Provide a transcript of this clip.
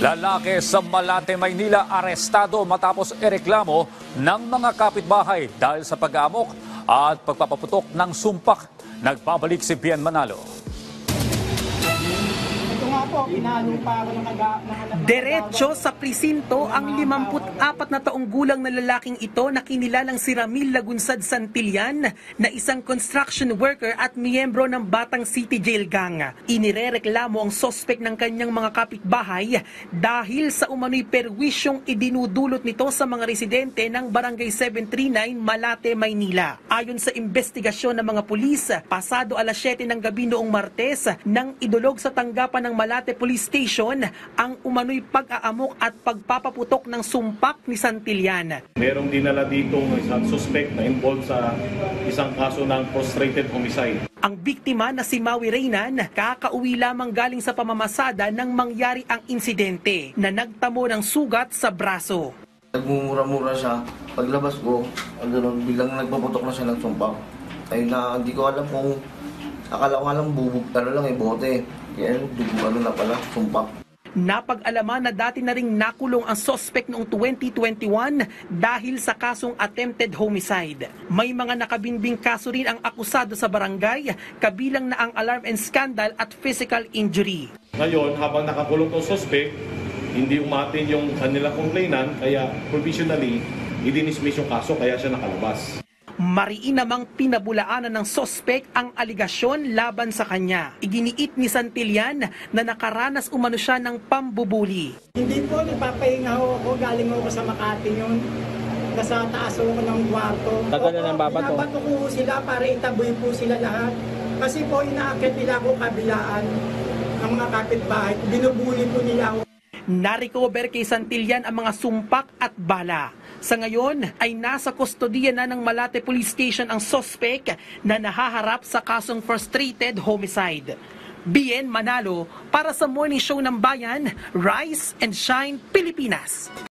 Lalaki sa Malate, Maynila arestado matapos ireklamo ng mga kapitbahay dahil sa pag-aamok at pagpapaputok ng sumpak. Nagbabalik si Bien Manalo. Ito nga po, pinalo pa ako ng Diretso sa presinto ang 54 na taong gulang na lalaking ito na kinilalang si Ramil Lagunsad Santillan na isang construction worker at miyembro ng Batang City Jail Gang. Inirereklamo ang sospek ng kanyang mga kapitbahay dahil sa umano'y perwisyong idinudulot nito sa mga residente ng Barangay 739 Malate, Maynila. Ayon sa investigasyon ng mga pulis, pasado alas 7 ng gabi noong Martes nang idulog sa tanggapan ng Malate Police Station ang umano'y pag-aamok at pagpapaputok ng sumpak ni Santillan. Merong dinala dito ng isang suspect na involved sa isang kaso ng frustrated homicide. Ang biktima na si Maui Reynan, kakauwi lamang galing sa pamamasada nang mangyari ang insidente na nagtamo ng sugat sa braso. Nagmumura-mura siya. Paglabas ko, biglang nagpaputok na siya ng sumpak. Ay na, hindi ko alam kung akala ko alam bubog lang bote. Kaya dugo na pala, sumpak. Napag-alaman na dati na ring nakulong ang suspect noong 2021 dahil sa kasong attempted homicide. May mga nakabinbing kaso rin ang akusado sa barangay, kabilang na ang alarm and scandal at physical injury. Ngayon, habang nakakulong tong suspect, hindi umatin yung kanilang complainant, kaya provisionally, idinismiss yung kaso, kaya siya nakalabas. Mariin namang pinabulaanan ng sospek ang aligasyon laban sa kanya. Iginiit ni Santillan na nakaranas umano siya ng pambubuli. Hindi po, nagpapahinga ako. Galing ako sa Makati yun. Nasa taas ako ng kwarto. Tagal na ng babato. Binabato ko sila para itaboy po sila lahat. Kasi po, inaakit nila ako kabilaan ng mga kapitbahay. Binubuli po nila ako. Narecover kay Santillan ang mga sumpak at bala. Sa ngayon ay nasa kustodiya na ng Malate Police Station ang sospek na nahaharap sa kasong frustrated homicide. Bien Manalo para sa Morning Show ng Bayan, Rise and Shine Pilipinas.